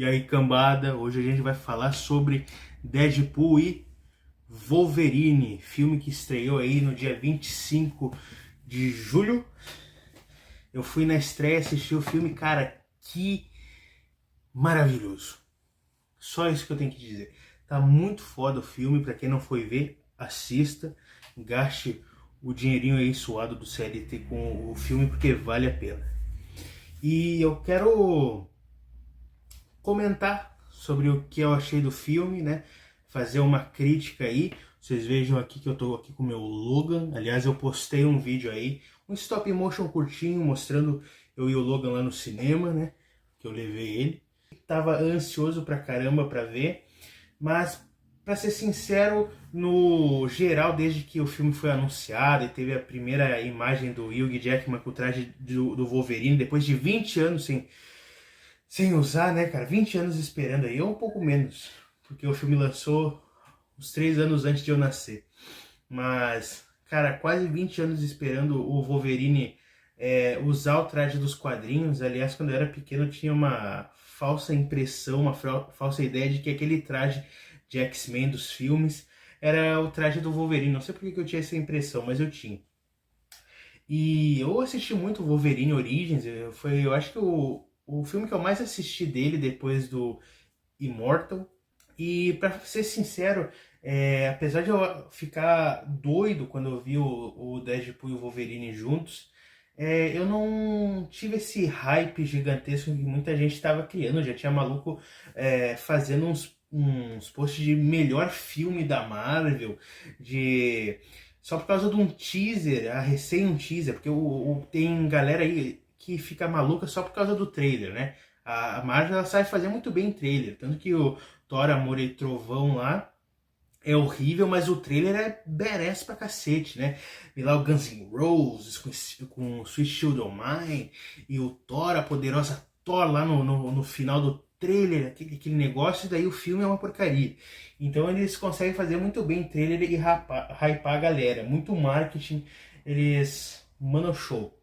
E aí, cambada, hoje a gente vai falar sobre Deadpool e Wolverine, filme que estreou aí no dia 25 de julho. Eu fui na estreia assistir o filme, cara, que maravilhoso. Só isso que eu tenho que dizer. Tá muito foda o filme, pra quem não foi ver, assista, gaste o dinheirinho aí suado do CLT com o filme, porque vale a pena. E eu quero comentar sobre o que eu achei do filme, né? Fazer uma crítica aí. Vocês vejam aqui que eu tô aqui com o meu Logan. Aliás, eu postei um vídeo aí, um stop motion curtinho, mostrando eu e o Logan lá no cinema, né? Que eu levei ele. Tava ansioso pra caramba pra ver, mas pra ser sincero, no geral, desde que o filme foi anunciado e teve a primeira imagem do Hugh Jackman com o traje do Wolverine, depois de 20 anos sem usar, né, cara? 20 anos esperando aí, ou um pouco menos, porque o filme lançou uns 3 anos antes de eu nascer. Mas, cara, quase 20 anos esperando o Wolverine usar o traje dos quadrinhos. Aliás, quando eu era pequeno, eu tinha uma falsa impressão, uma falsa ideia de que aquele traje de X-Men dos filmes era o traje do Wolverine. Não sei por que eu tinha essa impressão, mas eu tinha. E eu assisti muito Wolverine Origins, eu acho que o filme que eu mais assisti dele depois do Immortal. E pra ser sincero, apesar de eu ficar doido quando eu vi o Deadpool e o Wolverine juntos, eu não tive esse hype gigantesco que muita gente estava criando. Já tinha maluco fazendo uns posts de melhor filme da Marvel, de só por causa de um teaser, um teaser, porque tem galera aí que fica maluca só por causa do trailer, né? A Marvel ela sabe fazer muito bem trailer, tanto que o Thor, Amor e Trovão lá é horrível, mas o trailer é badass pra cacete, né? E lá o Guns N' Roses com Sweet Child O' Mine e o Thor, a poderosa Thor lá no final do trailer, aquele negócio, e daí o filme é uma porcaria. Então eles conseguem fazer muito bem trailer e hypar a galera, muito marketing, eles mandam show.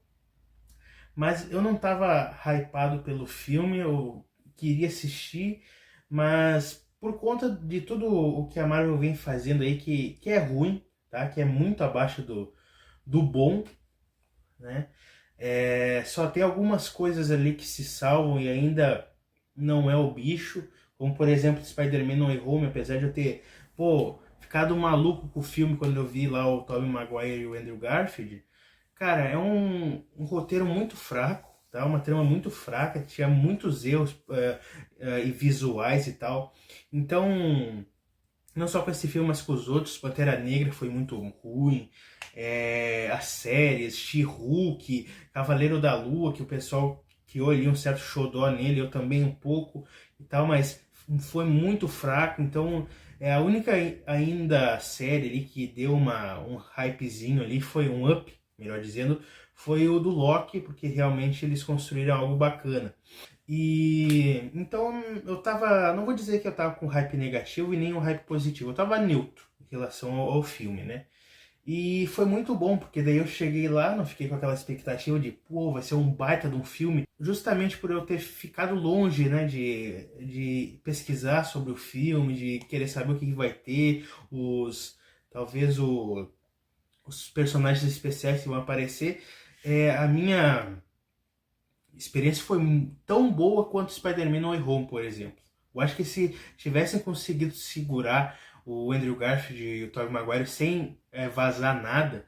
Mas eu não tava hypado pelo filme, eu queria assistir, mas por conta de tudo o que a Marvel vem fazendo aí, que é ruim, tá? Que é muito abaixo do bom, né? Só tem algumas coisas ali que se salvam e ainda não é o bicho, como por exemplo Spider-Man No Way Home, apesar de eu ter, ficado maluco com o filme quando eu vi lá o Tobey Maguire e o Andrew Garfield. Cara, é um roteiro muito fraco, tá? Uma trama muito fraca, tinha muitos erros e visuais e tal. Então, não só com esse filme, mas com os outros, Pantera Negra foi muito ruim. As séries, She-Hulk, Cavaleiro da Lua, que o pessoal criou ali um certo xodó nele, eu também um pouco e tal, mas foi muito fraco. Então, a única ainda série ali que deu um hypezinho ali foi um Up, melhor dizendo, foi o do Loki, porque realmente eles construíram algo bacana. E então eu tava, não vou dizer que eu tava com hype negativo e nem um hype positivo, eu tava neutro em relação ao filme, né? E foi muito bom, porque daí eu cheguei lá, não fiquei com aquela expectativa de, vai ser um baita de um filme, justamente por eu ter ficado longe, né, de pesquisar sobre o filme, de querer saber o que vai ter, talvez os personagens especiais que vão aparecer. A minha experiência foi tão boa quanto Spider-Man No Way Home, por exemplo. Eu acho que se tivessem conseguido segurar o Andrew Garfield e o Tobey Maguire sem vazar nada,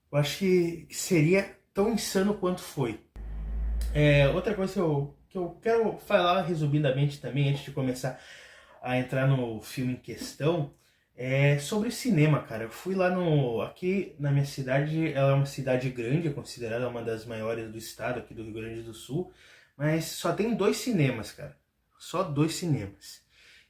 eu acho que seria tão insano quanto foi. Outra coisa que eu quero falar resumidamente também, antes de começar a entrar no filme em questão, é sobre cinema, cara. Eu fui lá aqui na minha cidade, ela é uma cidade grande, é considerada uma das maiores do estado, aqui do Rio Grande do Sul, mas só tem 2 cinemas, cara. Só 2 cinemas.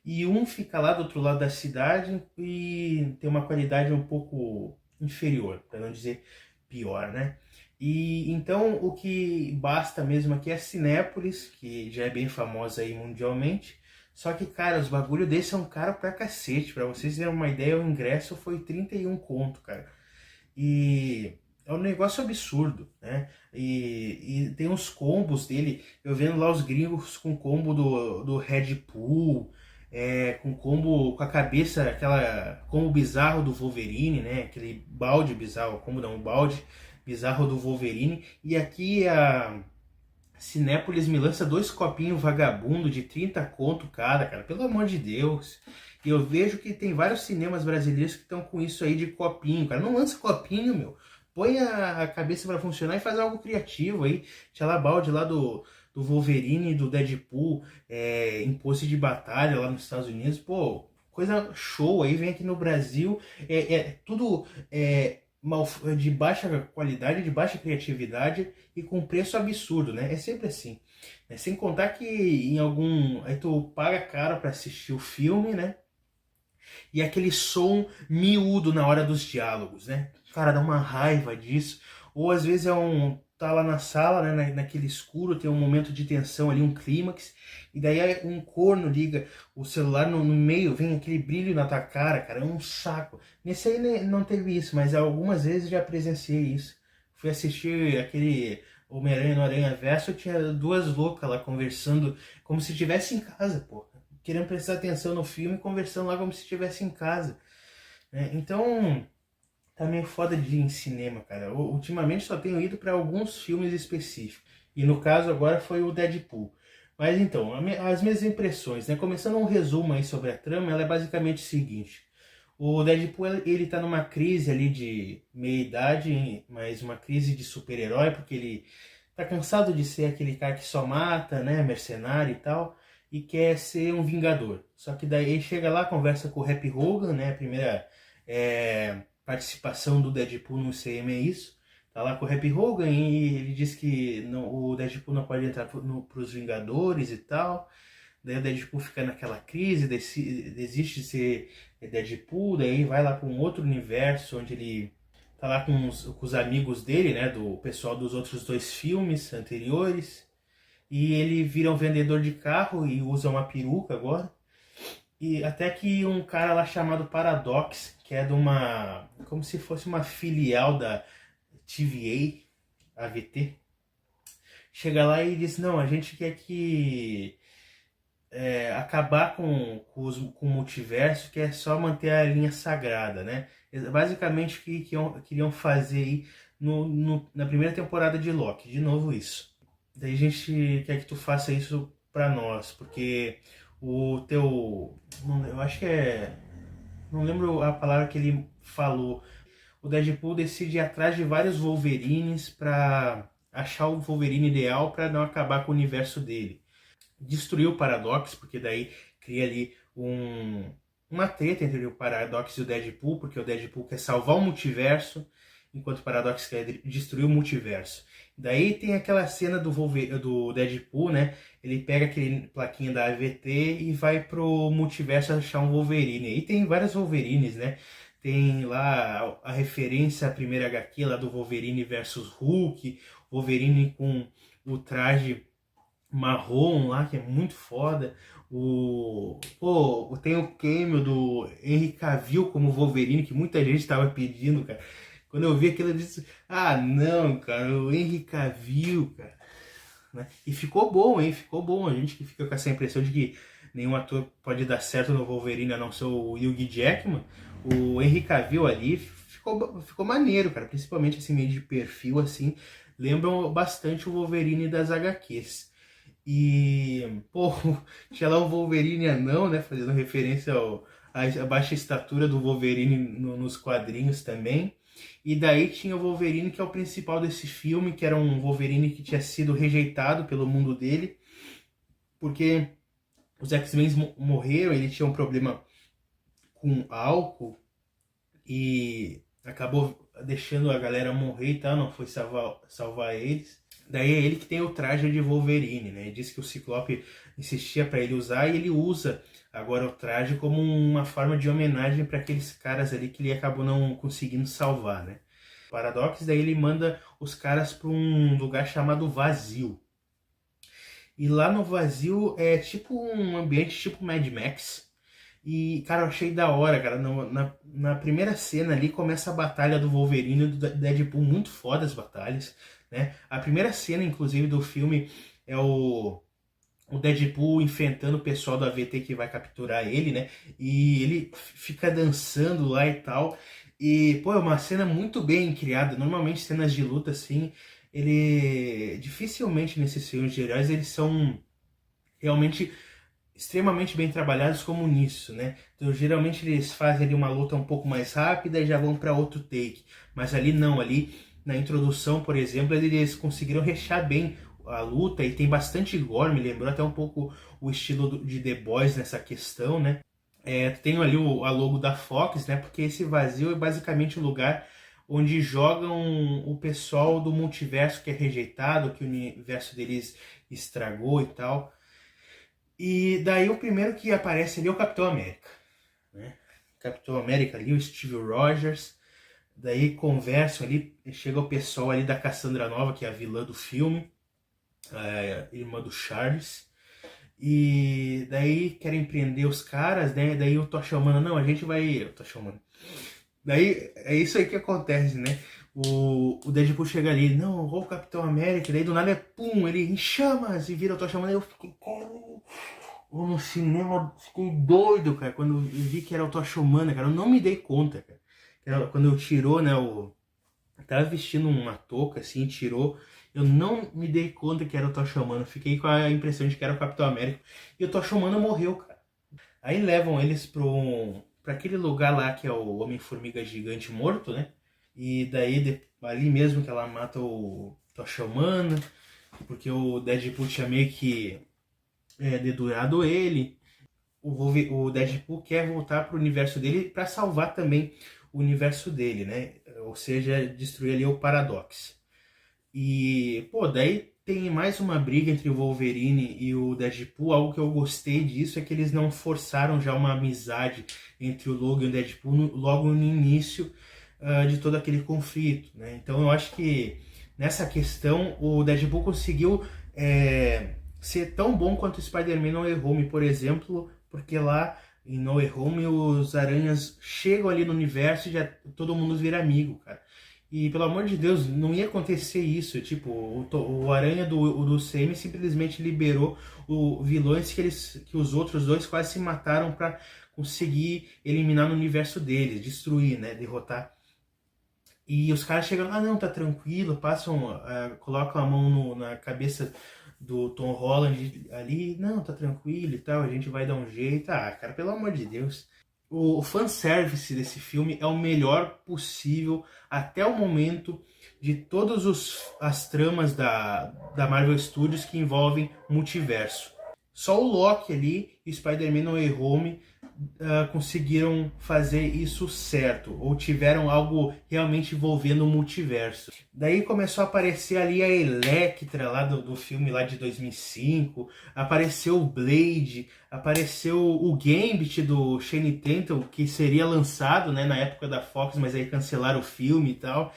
E um fica lá do outro lado da cidade e tem uma qualidade um pouco inferior, para não dizer pior, né? E então o que basta mesmo aqui é a Cinépolis, que já é bem famosa aí mundialmente. Só que, cara, os bagulho desse são caro pra cacete. Pra vocês terem uma ideia, o ingresso foi 31 conto, cara. E é um negócio absurdo, né? E tem uns combos dele, eu vendo lá os gringos com combo do Red Bull, com combo com a cabeça, aquela combo bizarro do Wolverine, né? Aquele balde bizarro, combo não, um balde bizarro do Wolverine. E aqui a Cinépolis me lança 2 copinhos vagabundo de 30 conto cada, cara, pelo amor de Deus. E eu vejo que tem vários cinemas brasileiros que estão com isso aí de copinho, cara. Não lança copinho, meu. Põe a cabeça para funcionar e faz algo criativo aí. Tinha lá balde lá do Wolverine, do Deadpool, em pose de batalha lá nos Estados Unidos. Pô, coisa show aí, vem aqui no Brasil. Tudo de baixa qualidade, de baixa criatividade e com preço absurdo, né? É sempre assim. Né? Sem contar que em algum. Aí tu paga caro para assistir o filme, né? E aquele som miúdo na hora dos diálogos, né? Cara, dá uma raiva disso. Ou às vezes tá lá na sala, né, naquele escuro, tem um momento de tensão ali, um clímax, e daí um corno liga o celular no meio, vem aquele brilho na tua cara, é um saco. Nesse aí né, não teve isso, mas algumas vezes já presenciei isso. Fui assistir aquele Homem-Aranha no Aranha Verso, tinha 2 loucas lá conversando, como se estivesse em casa, pô. Querendo prestar atenção no filme, conversando lá como se estivesse em casa. Né? Então, tá meio foda de ir em cinema, cara. Ultimamente só tenho ido para alguns filmes específicos. E no caso agora foi o Deadpool. Mas então, as minhas impressões, né? Começando um resumo aí sobre a trama, ela é basicamente o seguinte. O Deadpool, ele tá numa crise ali de meia-idade, mas uma crise de super-herói, porque ele tá cansado de ser aquele cara que só mata, né? Mercenário e tal, e quer ser um vingador. Só que daí ele chega lá, conversa com o Happy Hogan, né? A primeira participação do Deadpool no CM é isso. Tá lá com o Happy Hogan e ele diz que não, o Deadpool não pode entrar pros Vingadores e tal. Daí o Deadpool fica naquela crise, desiste de ser Deadpool, daí vai lá para um outro universo onde ele tá lá com os amigos dele, né, do pessoal dos outros 2 filmes anteriores. E ele vira um vendedor de carro e usa uma peruca agora. E até que um cara lá chamado Paradox, que é de uma, como se fosse uma filial da TVA, AVT, chega lá e diz, não, a gente quer que acabar com o multiverso, que é só manter a linha sagrada, né? Basicamente o que queriam fazer aí na primeira temporada de Loki, de novo isso. Daí a gente quer que tu faça isso pra nós, porque o teu... eu acho que não lembro a palavra que ele falou. O Deadpool decide ir atrás de vários Wolverines pra achar o Wolverine ideal pra não acabar com o universo dele. Destruir o Paradox, porque daí cria ali uma treta entre o Paradox e o Deadpool, porque o Deadpool quer salvar o multiverso, enquanto o Paradox quer destruir o multiverso. Daí tem aquela cena do Deadpool, né? Ele pega aquele plaquinha da AVT e vai pro multiverso achar um Wolverine. E tem vários Wolverines, né? Tem lá a referência à primeira HQ lá do Wolverine versus Hulk, Wolverine com o traje marrom lá, que é muito foda. Tem o cameo do Henry Cavill como Wolverine, que muita gente estava pedindo, cara. Quando eu vi aquilo, eu disse, ah, não, cara, o Henry Cavill, cara. Né? E ficou bom, hein? Ficou bom. A gente que fica com essa impressão de que nenhum ator pode dar certo no Wolverine, a não ser o Hugh Jackman. O Henry Cavill ali ficou maneiro, cara. Principalmente assim, meio de perfil, assim. Lembram bastante o Wolverine das HQs. E, pô, tinha lá o Wolverine anão, né? Fazendo referência à baixa estatura do Wolverine nos quadrinhos também. E daí tinha o Wolverine, que é o principal desse filme, que era um Wolverine que tinha sido rejeitado pelo mundo dele, porque os X-Men morreram, ele tinha um problema com álcool e acabou deixando a galera morrer e tal, não foi salvar eles. Daí é ele que tem o traje de Wolverine, né? Ele disse que o Ciclope insistia para ele usar e ele usa agora o traje como uma forma de homenagem para aqueles caras ali que ele acabou não conseguindo salvar, né? Paradox, daí ele manda os caras para um lugar chamado Vazio. E lá no Vazio é tipo um ambiente tipo Mad Max. E, cara, eu achei da hora, cara. Na primeira cena ali começa a batalha do Wolverine e do Deadpool, muito foda as batalhas, né? A primeira cena, inclusive, do filme é o Deadpool enfrentando o pessoal do AVT que vai capturar ele, né? E ele fica dançando lá e tal. E, pô, é uma cena muito bem criada. Normalmente, cenas de luta, assim, ele... Dificilmente nesses filmes de heróis, eles são realmente extremamente bem trabalhados como nisso, né? Então, geralmente eles fazem ali uma luta um pouco mais rápida e já vão para outro take. Mas ali não, ali na introdução, por exemplo, eles conseguiram rechear bem a luta e tem bastante gore, me lembrou até um pouco o estilo de The Boys nessa questão, né? Tem ali a logo da Fox, né? Porque esse vazio é basicamente o lugar onde jogam o pessoal do multiverso que é rejeitado, que o universo deles estragou e tal. E daí o primeiro que aparece ali é o Capitão América, né? Capitão América ali, o Steve Rogers. Daí conversam ali, chega o pessoal ali da Cassandra Nova, que é a vilã do filme, a irmã do Charles. E daí querem prender os caras, né? Daí eu tô chamando, não, a gente vai. Eu tô chamando. Daí é isso aí que acontece, né? O Deadpool chega ali, não, o Capitão América, daí do nada pum, ele em chamas e vira, eu tô chamando, eu fiquei, cara, eu no cinema fiquei doido, cara, quando eu vi que era o Tocha Humana, cara, eu não me dei conta, cara. Quando eu tirou, né, tava vestindo uma touca, assim, tirou, eu não me dei conta que era o Tocha Humana, fiquei com a impressão de que era o Capitão América, e o Tocha Humana morreu, cara. Aí levam eles pra aquele lugar lá que é o Homem-Formiga Gigante morto, né? E daí, ali mesmo que ela mata o Tocha Humana, porque o Deadpool tinha meio que dedurado ele. O Deadpool quer voltar pro universo dele para salvar também o universo dele, né? Ou seja, destruir ali o Paradox. E, pô, daí tem mais uma briga entre o Wolverine e o Deadpool. Algo que eu gostei disso é que eles não forçaram já uma amizade entre o Logan e o Deadpool logo no início de todo aquele conflito, né? Então eu acho que nessa questão o Deadpool conseguiu ser tão bom quanto o Spider-Man No Way Home, por exemplo, porque lá em No Way Home os aranhas chegam ali no universo e já todo mundo vira amigo, cara. E pelo amor de Deus, não ia acontecer isso. Tipo, o Aranha do CM simplesmente liberou vilões que os outros dois quase se mataram para conseguir eliminar no universo deles, destruir, né? Derrotar. E os caras chegam, não, tá tranquilo, passam, colocam a mão na cabeça do Tom Holland ali, não, tá tranquilo e tal, a gente vai dar um jeito. Ah, cara, pelo amor de Deus. O fanservice desse filme é o melhor possível até o momento de todas as tramas da Marvel Studios que envolvem multiverso. Só o Loki ali e Spider-Man No Way Home conseguiram fazer isso certo, ou tiveram algo realmente envolvendo o multiverso. Daí começou a aparecer ali a Electra lá do filme lá de 2005, apareceu o Blade, apareceu o Gambit do Shane Tatum, que seria lançado, né, na época da Fox, mas aí cancelaram o filme e tal.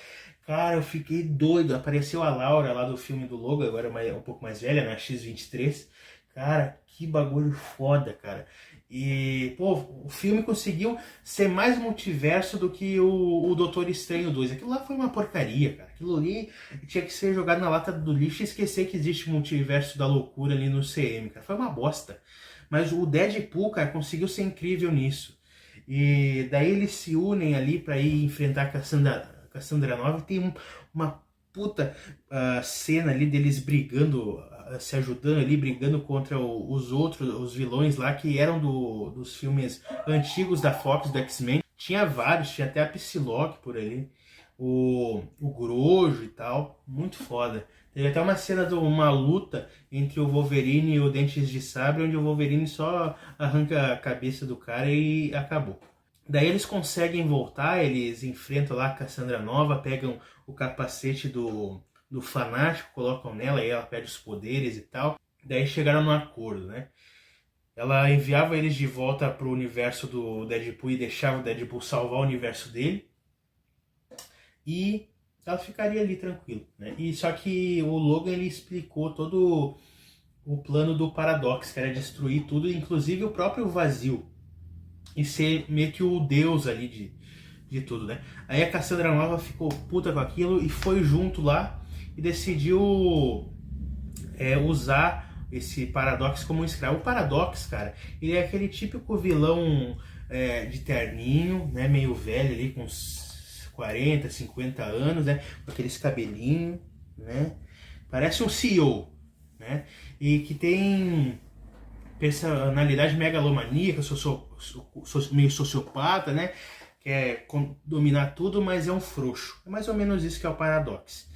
Cara, eu fiquei doido. Apareceu a Laura lá do filme do Logan, agora um pouco mais velha, na X-23. Cara, que bagulho foda, cara. E, pô, o filme conseguiu ser mais multiverso do que o Doutor Estranho 2. Aquilo lá foi uma porcaria, cara. Aquilo ali tinha que ser jogado na lata do lixo e esquecer que existe multiverso da loucura ali no CM, cara. Foi uma bosta. Mas o Deadpool, cara, conseguiu ser incrível nisso. E daí eles se unem ali pra ir enfrentar a Cassandra Nova. Tem uma puta cena ali deles brigando, se ajudando ali, brigando contra os outros, os vilões lá que eram dos filmes antigos da Fox, do X-Men. Tinha vários, tinha até a Psylocke por ali, o Grojo e tal, muito foda. Teve até uma cena de uma luta entre o Wolverine e o Dentes de Sabre, onde o Wolverine só arranca a cabeça do cara e acabou. Daí eles conseguem voltar, eles enfrentam lá a Cassandra Nova, pegam o capacete do Fanático, colocam nela e ela perde os poderes e tal. Daí chegaram num acordo, né? Ela enviava eles de volta pro universo do Deadpool e deixava o Deadpool salvar o universo dele. E ela ficaria ali tranquilo, né? E só que o Logan ele explicou todo o plano do Paradox, que era destruir tudo, inclusive o próprio vazio. e ser meio que o deus ali de tudo, né? Aí a Cassandra Nova ficou puta com aquilo e foi junto lá e decidiu usar esse Paradox como um escravo. O Paradox, cara, ele é aquele típico vilão de terninho, né? Meio velho ali, com uns 40, 50 anos, né? Com aqueles cabelinhos, né? Parece um CEO, né? E que tem personalidade megalomaníaca, meio sociopata, né? Quer dominar tudo, mas é um frouxo. É mais ou menos isso que é o Paradox.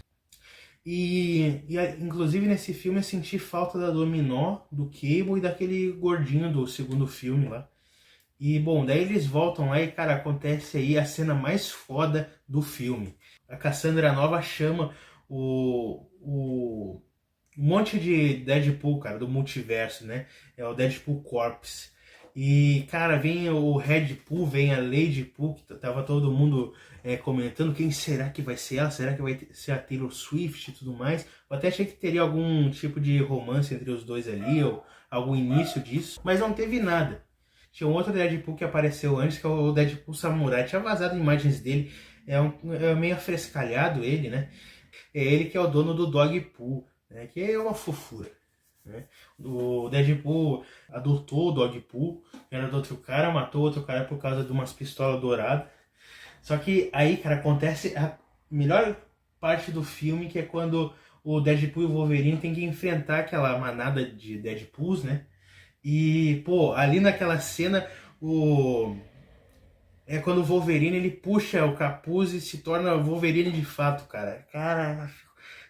Inclusive nesse filme eu senti falta da Dominó, do Cable e daquele gordinho do segundo filme lá. E bom, daí eles voltam lá e, cara, acontece aí a cena mais foda do filme. A Cassandra Nova chama um monte de Deadpool, cara, do multiverso, né? É o Deadpool Corps. E, cara, vem o Redpool, vem a Ladypool, que tava todo mundo comentando quem será que vai ser ela, será que vai ser a Taylor Swift e tudo mais. Eu até achei que teria algum tipo de romance entre os dois ali, ou algum início disso, mas não teve nada. Tinha um outro Deadpool que apareceu antes, que é o Deadpool Samurai. Tinha vazado imagens dele, é meio afrescalhado ele, né? É ele que é o dono do Dogpool, né? Que é uma fofura. Né? O Deadpool adotou o Dogpool, era do outro cara, matou outro cara por causa de umas pistolas douradas. Só que aí, cara, acontece a melhor parte do filme, que é quando o Deadpool e o Wolverine tem que enfrentar aquela manada de Deadpools, né? E, pô, ali naquela cena, é quando o Wolverine ele puxa o capuz e se torna Wolverine de fato, cara. Cara,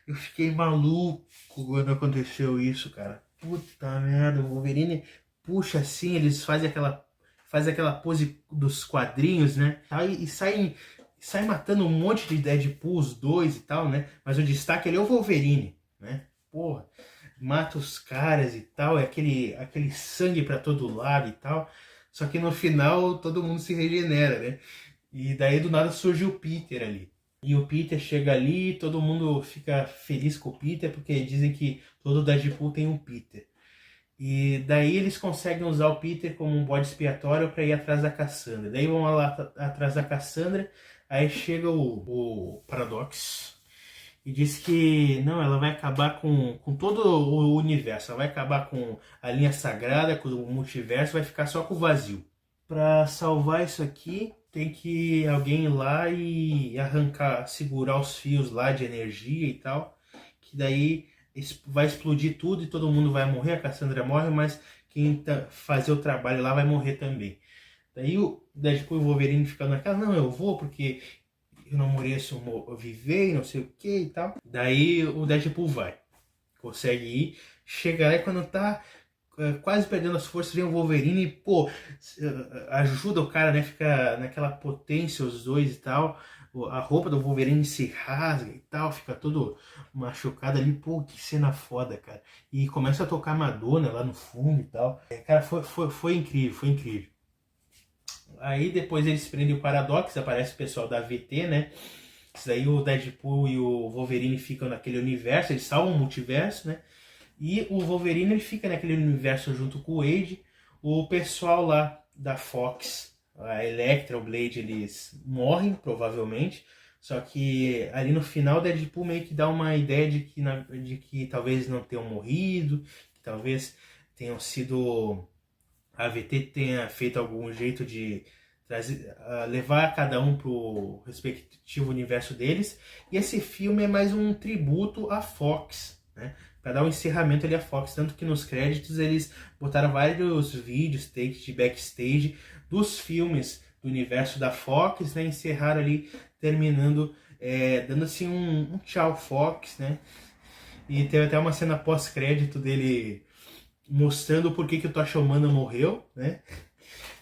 eu fiquei maluco quando aconteceu isso, cara. Puta merda, o Wolverine puxa assim, eles fazem aquela pose dos quadrinhos, né? E sai matando um monte de Deadpools 2 e tal, né? Mas o destaque ali é o Wolverine, né? Porra, mata os caras e tal, é aquele sangue pra todo lado e tal. Só que no final todo mundo se regenera, né? E daí do nada surge o Peter ali. E o Peter chega ali, todo mundo fica feliz com o Peter, porque dizem que todo Deadpool tem um Peter. E daí eles conseguem usar o Peter como um bode expiatório para ir atrás da Cassandra. Daí vão lá atrás da Cassandra, aí chega o Paradox e diz que não, ela vai acabar com todo o universo, ela vai acabar com a linha sagrada, com o multiverso, vai ficar só com o vazio. Para salvar isso aqui, tem que alguém ir lá e arrancar, segurar os fios lá de energia e tal, que daí vai explodir tudo e todo mundo vai morrer, a Cassandra morre, mas quem fazer o trabalho lá vai morrer também. Daí o Deadpool e o Wolverine ficam naquela, não, eu vou porque eu não mereço viver e não sei o que e tal. Daí o Deadpool vai, consegue ir, chega lá e quando tá quase perdendo as forças, vem o Wolverine e, pô, ajuda o cara, né? Fica naquela potência os dois e tal. A roupa do Wolverine se rasga e tal, fica todo machucado ali. Pô, que cena foda, cara. E começa a tocar Madonna lá no fundo e tal. Cara, foi incrível, foi incrível. Aí depois eles prendem o Paradox, aparece o pessoal da VT, né? Isso daí o Deadpool e o Wolverine ficam naquele universo, eles salvam o multiverso, né? E o Wolverine ele fica naquele universo junto com o Wade. O pessoal lá da Fox, a Elektra, o Blade, eles morrem, provavelmente. Só que ali no final, o Deadpool meio que dá uma ideia de que talvez não tenham morrido, que talvez tenham sido... A VT tenha feito algum jeito de levar cada um para o respectivo universo deles. E esse filme é mais um tributo à Fox, né? Para dar um encerramento ali à Fox, tanto que nos créditos eles botaram vários vídeos, takes de backstage dos filmes do universo da Fox, né? Encerraram ali, terminando, dando assim um tchau Fox, né? E teve até uma cena pós-crédito dele mostrando por que o Tocha Humana morreu, né?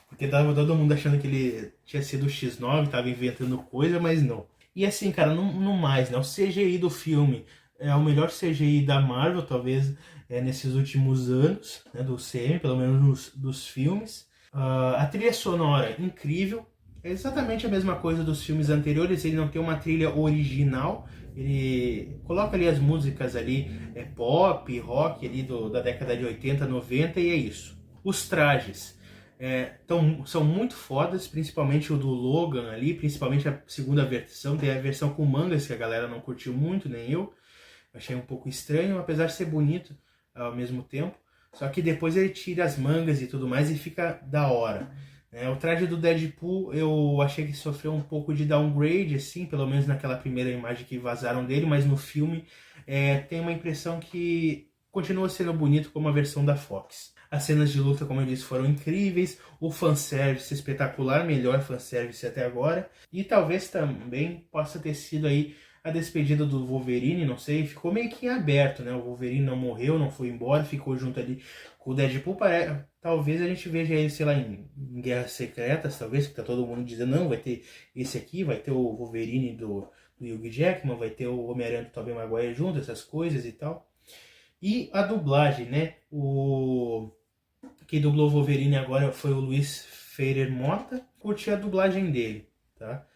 Porque tava todo mundo achando que ele tinha sido o X9, tava inventando coisa, mas não. E assim, cara, não mais, né? O CGI do filme é o melhor CGI da Marvel, talvez, nesses últimos anos, né? Do CM, pelo menos dos filmes. A trilha sonora, incrível. É exatamente a mesma coisa dos filmes anteriores, ele não tem uma trilha original, ele coloca ali as músicas ali, pop, rock ali da década de 80, 90 e é isso. Os trajes, São muito fodas, principalmente o do Logan ali, principalmente a segunda versão. Tem a versão com mangas que a galera não curtiu muito, nem eu. Achei um pouco estranho, apesar de ser bonito ao mesmo tempo. Só que depois ele tira as mangas e tudo mais e fica da hora. O traje do Deadpool eu achei que sofreu um pouco de downgrade, assim, pelo menos naquela primeira imagem que vazaram dele, mas no filme tem uma impressão que continua sendo bonito como a versão da Fox. As cenas de luta, como eu disse, foram incríveis, o fanservice espetacular, melhor fanservice até agora, e talvez também possa ter sido aí a despedida do Wolverine, não sei, ficou meio que em aberto, né? O Wolverine não morreu, não foi embora, ficou junto ali com o Deadpool. Talvez a gente veja ele, sei lá, em Guerras Secretas, talvez, que tá todo mundo dizendo, não, vai ter esse aqui, vai ter o Wolverine do Hugh Jackman, vai ter o Homem-Aranha do Tobey Maguire junto, essas coisas e tal. E a dublagem, né? Quem dublou o Wolverine agora foi o Luiz Feirer Mota. Curti a dublagem dele, tá?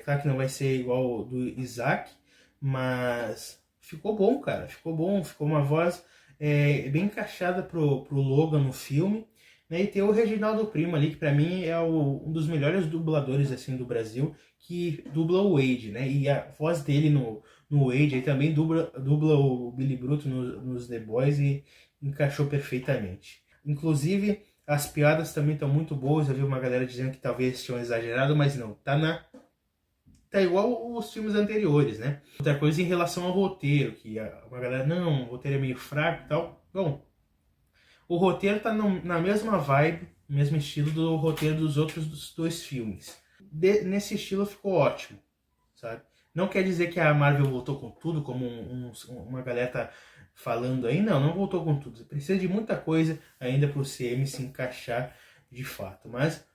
Claro que não vai ser igual do Isaac, mas ficou bom, cara. Ficou bom, ficou uma voz bem encaixada pro Logan no filme. Né? E tem o Reginaldo Primo ali, que pra mim é um dos melhores dubladores assim, do Brasil, que dubla o Wade, né? E a voz dele no Wade aí também dubla o Billy Bruto nos The Boys e encaixou perfeitamente. Inclusive, as piadas também estão muito boas. Eu vi uma galera dizendo que talvez tinham exagerado, mas não. Tá igual os filmes anteriores, né? Outra coisa em relação ao roteiro, que uma galera, não, o roteiro é meio fraco e tal. Bom, o roteiro tá na mesma vibe, mesmo estilo do roteiro dos outros dois filmes. Nesse estilo ficou ótimo, sabe? Não quer dizer que a Marvel voltou com tudo, como uma galera tá falando aí. Não voltou com tudo. Precisa de muita coisa ainda pro CM se encaixar de fato. Mas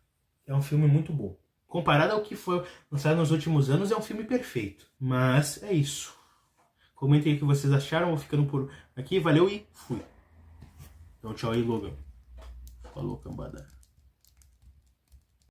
é um filme muito bom. Comparado ao que foi lançado nos últimos anos, é um filme perfeito. Mas é isso. Comentem aí o que vocês acharam. Vou ficando por aqui. Valeu e fui. Então tchau aí, Logan. Falou, cambada.